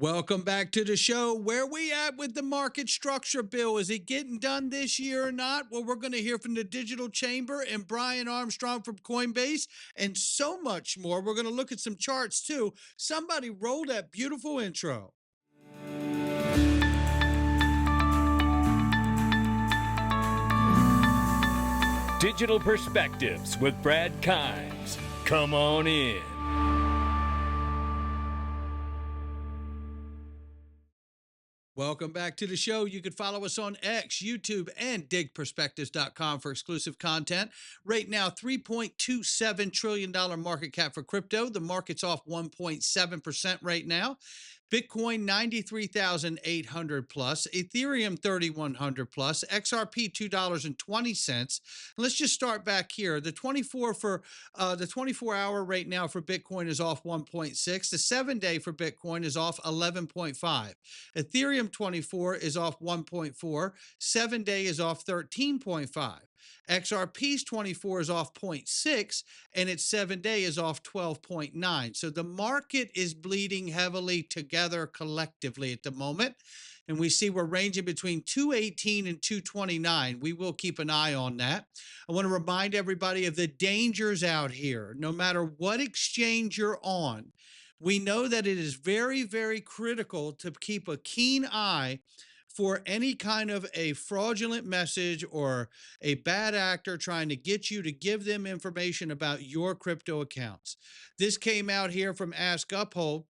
Welcome back to the show. Where we at with the market structure bill? Is it getting done this year or not? Well, we're going to hear from the Digital Chamber and Brian Armstrong from Coinbase and so much more. We're going to look at some charts too. Somebody roll that beautiful intro. Digital Perspectives with Brad Kimes. Come on in. Welcome back to the show. You can follow us on X, YouTube, and digperspectives.com for exclusive content. Right now, $3.27 trillion market cap for crypto. The market's off 1.7% right now. Bitcoin 93,800 plus, Ethereum 3,100 plus, XRP $2.20. Let's just start back here. The 24-hour right now for Bitcoin is off 1.6. The 7-day for Bitcoin is off 11.5. Ethereum 24 is off 1.4. 7-day is off 13.5. XRP's 24 is off 0.6 and its 7-day is off 12.9. So the market is bleeding heavily together collectively at the moment. And we see we're ranging between 218 and 229. We will keep an eye on that. I want to remind everybody of the dangers out here. No matter what exchange you're on, we know that it is very, very critical to keep a keen eye for any kind of a fraudulent message or a bad actor trying to get you to give them information about your crypto accounts. This came out here from Ask Uphold.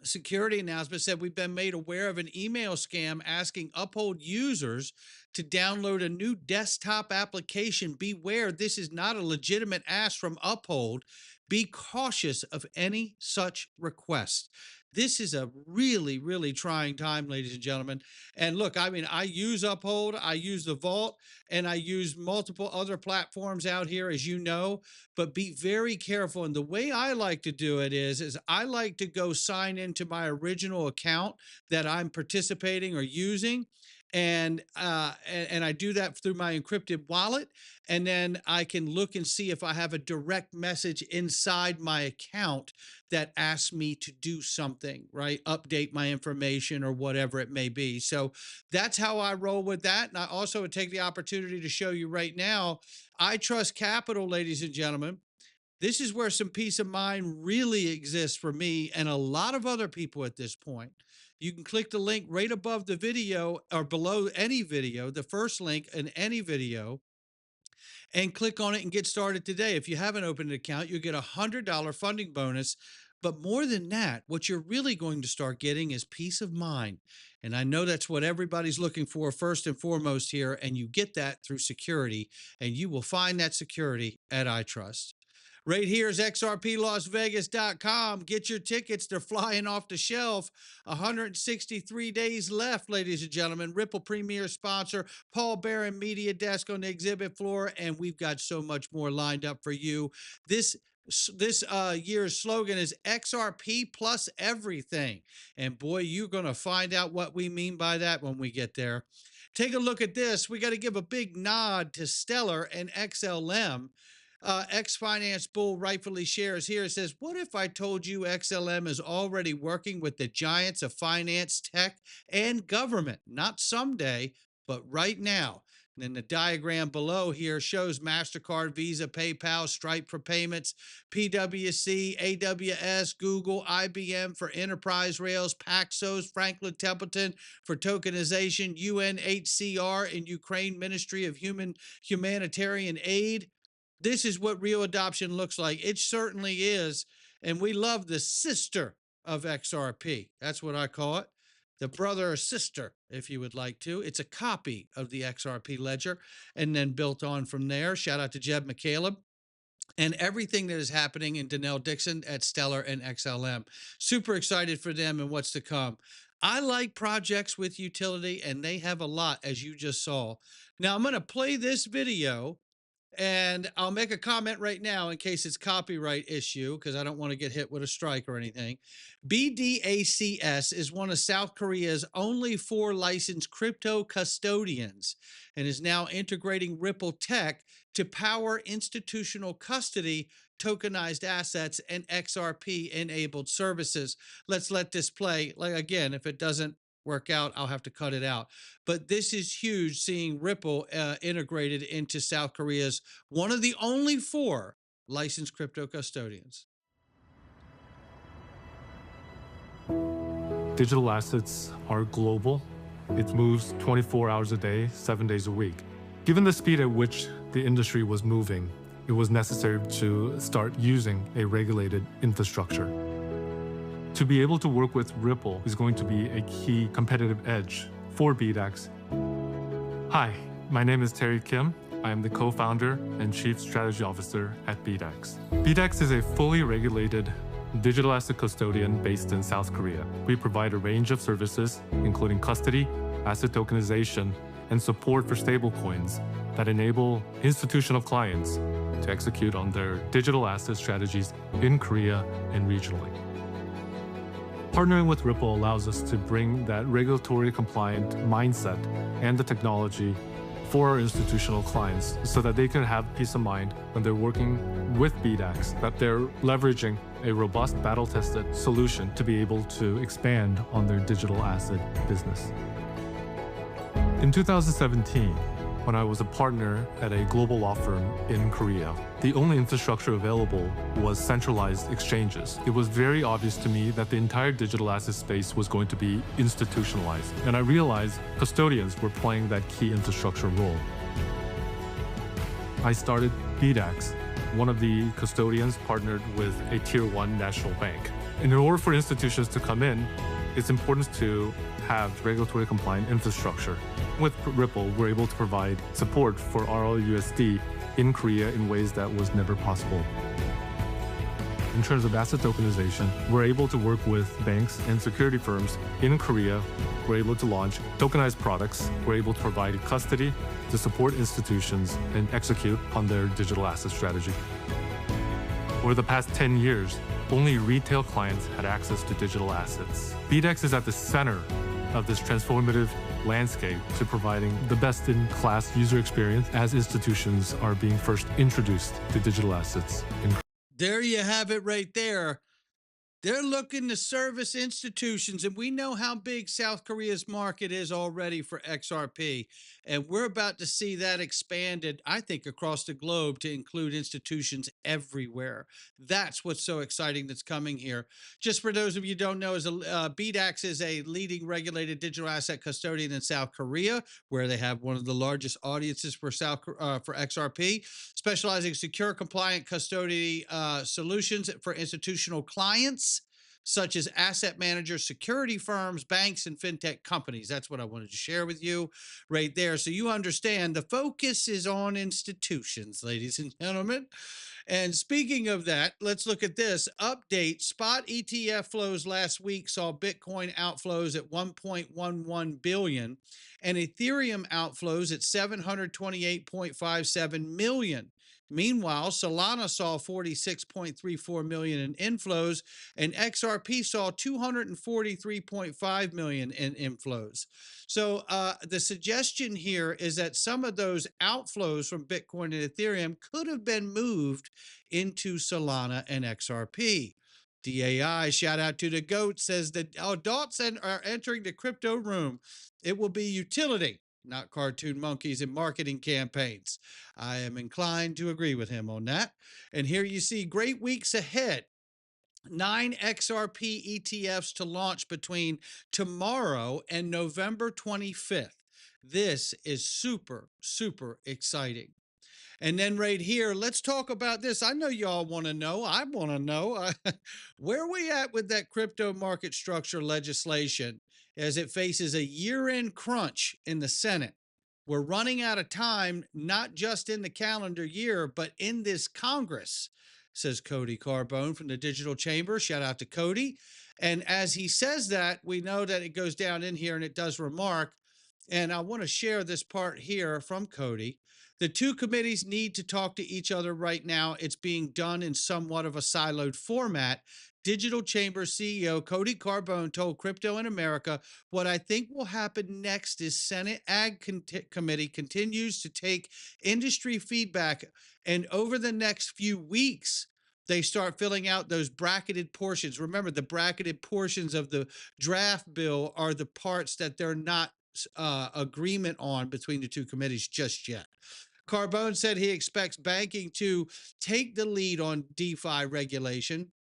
Security announcement said we've been made aware of an email scam asking Uphold users to download a new desktop application. Beware, this is not a legitimate ask from Uphold. Be cautious of any such request. This is a really, really trying time, ladies and gentlemen. And look, I mean, I use Uphold, I use the Vault, and I use multiple other platforms out here, as you know, but be very careful. And the way I like to do it is I like to go sign into my original account that I'm participating or using. And I do that through my encrypted wallet. And then I can look and see if I have a direct message inside my account that asks me to do something, right? Update my information or whatever it may be. So that's how I roll with that. And I also would take the opportunity to show you right now, iTrustCapital, ladies and gentlemen. This is where some peace of mind really exists for me and a lot of other people at this point. You can click the link right above the video or below any video, the first link in any video, and click on it and get started today. If you haven't opened an account, you'll get a $100 funding bonus. But more than that, what you're really going to start getting is peace of mind. And I know that's what everybody's looking for first and foremost here. And you get that through security, and you will find that security at iTrust. Right here is XRPLasVegas.com. Get your tickets. They're flying off the shelf. 163 days left, ladies and gentlemen. Ripple Premier sponsor, Paul Barron Media Desk on the exhibit floor, and we've got so much more lined up for you. This year's slogan is XRP plus everything. And boy, you're going to find out what we mean by that when we get there. Take a look at this. We got to give a big nod to Stellar and XLM. X-Finance Bull rightfully shares here. It says, what if I told you XLM is already working with the giants of finance, tech, and government? Not someday, but right now. And then the diagram below here shows MasterCard, Visa, PayPal, Stripe for payments, PwC, AWS, Google, IBM for enterprise rails, Paxos, Franklin Templeton for tokenization, UNHCR and Ukraine Ministry of Humanitarian Aid. This is what real adoption looks like. It certainly is. And we love the sister of XRP. That's what I call it. The brother or sister, if you would like to. It's a copy of the XRP ledger and then built on from there. Shout out to Jeb McCaleb and everything that is happening in Danelle Dixon at Stellar and XLM. Super excited for them and what's to come. I like projects with utility, and they have a lot, as you just saw. Now, I'm going to play this video And I'll make a comment right now in case it's copyright issue, because I don't want to get hit with a strike or anything. BDACS is one of South Korea's only 4 licensed crypto custodians and is now integrating Ripple tech to power institutional custody, tokenized assets, and XRP enabled services. Let's let this play. Like, again, if it doesn't work out, I'll have to cut it out. But this is huge, seeing Ripple integrated into South Korea's one of the only 4 licensed crypto custodians. Digital assets are global. It moves 24 hours a day, 7 days a week. Given the speed at which the industry was moving, it was necessary to start using a regulated infrastructure. To be able to work with Ripple is going to be a key competitive edge for BDAX. Hi, my name is Terry Kim. I am the co-founder and chief strategy officer at BDAX. BDAX is a fully regulated digital asset custodian based in South Korea. We provide a range of services, including custody, asset tokenization, and support for stablecoins that enable institutional clients to execute on their digital asset strategies in Korea and regionally. Partnering with Ripple allows us to bring that regulatory compliant mindset and the technology for our institutional clients so that they can have peace of mind when they're working with BDAX, that they're leveraging a robust battle-tested solution to be able to expand on their digital asset business. In 2017, when I was a partner at a global law firm in Korea, the only infrastructure available was centralized exchanges. It was very obvious to me that the entire digital asset space was going to be institutionalized, and I realized custodians were playing that key infrastructure role. I started BDAX. One of the custodians partnered with a tier 1 national bank. And in order for institutions to come in, it's important to have regulatory compliant infrastructure. With Ripple, we're able to provide support for RLUSD in Korea in ways that was never possible. In terms of asset tokenization, we're able to work with banks and security firms in Korea. We're able to launch tokenized products. We're able to provide custody to support institutions and execute on their digital asset strategy. Over the past 10 years, only retail clients had access to digital assets. BDAX is at the center of this transformative landscape to providing the best-in-class user experience as institutions are being first introduced to digital assets. There you have it right there. They're looking to service institutions, and we know how big South Korea's market is already for XRP. And we're about to see that expanded, I think, across the globe to include institutions everywhere. That's what's so exciting that's coming here. Just for those of you who don't know, BDAX is a leading regulated digital asset custodian in South Korea, where they have one of the largest audiences for XRP, specializing in secure, compliant custody solutions for institutional clients, such as asset managers, security firms, banks, and fintech companies. That's what I wanted to share with you right there. So you understand the focus is on institutions, ladies and gentlemen. And speaking of that, let's look at this update. Spot ETF flows last week saw Bitcoin outflows at 1.11 billion and Ethereum outflows at 728.57 million. Meanwhile, Solana saw 46.34 million in inflows, and XRP saw 243.5 million in inflows. So the suggestion here is that some of those outflows from Bitcoin and Ethereum could have been moved into Solana and XRP. DAI, shout out to the GOAT, says that adults are entering the crypto room. It will be utility, not cartoon monkeys and marketing campaigns. I am inclined to agree with him on that. And here you see great weeks ahead. 9 XRP ETFs to launch between tomorrow and November 25th. This is super, super exciting. And then right here, let's talk about this. I know y'all want to know. I want to know where are we at with that crypto market structure legislation as it faces a year-end crunch in the Senate. We're running out of time, not just in the calendar year, but in this Congress, says Cody Carbone from the Digital Chamber. Shout out to Cody. And as he says that, we know that it goes down in here and it does remark. And I want to share this part here from Cody. The two committees need to talk to each other right now. It's being done in somewhat of a siloed format. Digital Chamber CEO Cody Carbone told Crypto in America, what I think will happen next is Senate Ag Committee continues to take industry feedback, and over the next few weeks, they start filling out those bracketed portions. Remember, the bracketed portions of the draft bill are the parts that they're not agreement on between the two committees just yet. Carbone said he expects banking to take the lead on DeFi regulation,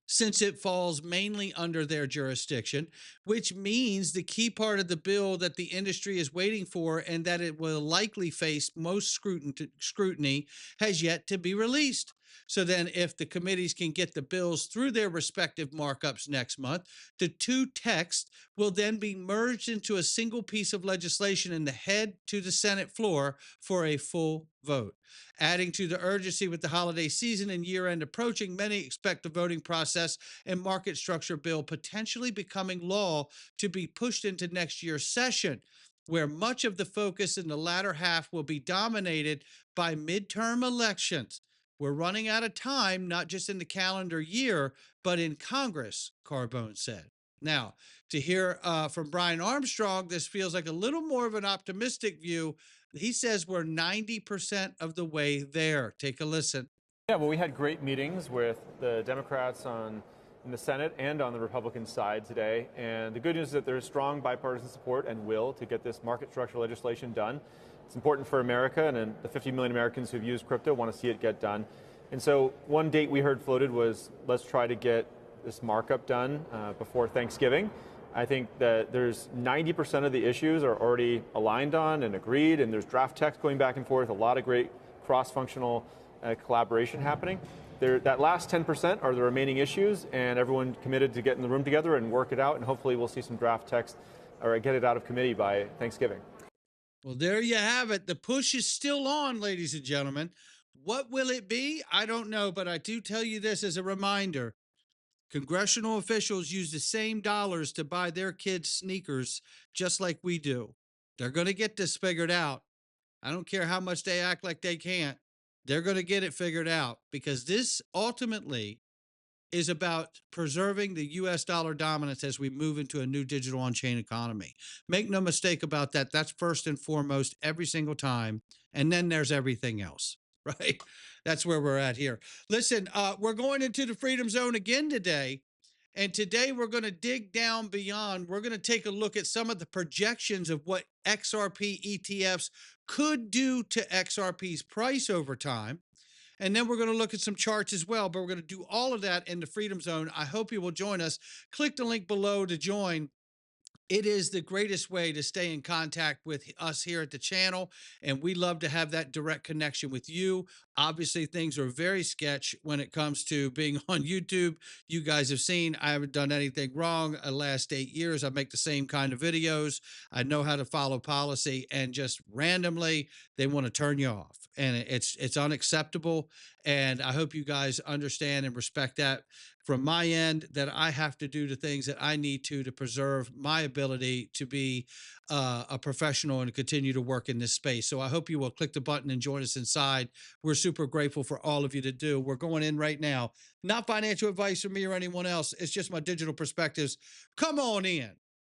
since it falls mainly under their jurisdiction, which means the key part of the bill that the industry is waiting for and that it will likely face most scrutiny has yet to be released. So then, if the committees can get the bills through their respective markups next month, the two texts will then be merged into a single piece of legislation and head to the Senate floor for a full vote. Adding to the urgency with the holiday season and year-end approaching, many expect the voting process and market structure bill potentially becoming law to be pushed into next year's session, where much of the focus in the latter half will be dominated by midterm elections. We're running out of time, not just in the calendar year, but in Congress, Carbone said. Now, to hear from Brian Armstrong, this feels like a little more of an optimistic view. He says we're 90% of the way there. Take a listen. Yeah, well, we had great meetings with the Democrats in the Senate and on the Republican side today. And the good news is that there's strong bipartisan support and will to get this market structure legislation done. It's important for America, and the 50 million Americans who've used crypto want to see it get done. And so one date we heard floated was, let's try to get this markup done before Thanksgiving. I think that there's 90% of the issues are already aligned on and agreed, and there's draft text going back and forth, a lot of great cross-functional collaboration happening. That last 10% are the remaining issues, and everyone committed to get in the room together and work it out, and hopefully we'll see some draft text or get it out of committee by Thanksgiving. Well, there you have it. The push is still on, ladies and gentlemen. What will it be? I don't know, but I do tell you this as a reminder. Congressional officials use the same dollars to buy their kids sneakers just like we do. They're going to get this figured out. I don't care how much they act like they can't. They're going to get it figured out, because this ultimately is about preserving the U.S. dollar dominance as we move into a new digital on-chain economy. Make no mistake about that. That's first and foremost every single time. And then there's everything else, right? That's where we're at here. Listen, we're going into the Freedom Zone again today. And today we're going to dig down beyond. We're going to take a look at some of the projections of what XRP ETFs could do to XRP's price over time. And then we're going to look at some charts as well, but we're going to do all of that in the Freedom Zone. I hope you will join us. Click the link below to join. It is the greatest way to stay in contact with us here at the channel, and we love to have that direct connection with you. Obviously, things are very sketch when it comes to being on YouTube. You guys have seen I haven't done anything wrong the last 8 years. I make the same kind of videos. I know how to follow policy, and just randomly, they want to turn you off. And it's unacceptable, and I hope you guys understand and respect that from my end, that I have to do the things that I need to preserve my ability to be a professional and continue to work in this space. So I hope you will click the button and join us inside. We're super grateful for all of you to do. We're going in right now. Not financial advice from me or anyone else. It's just my digital perspectives. Come on in.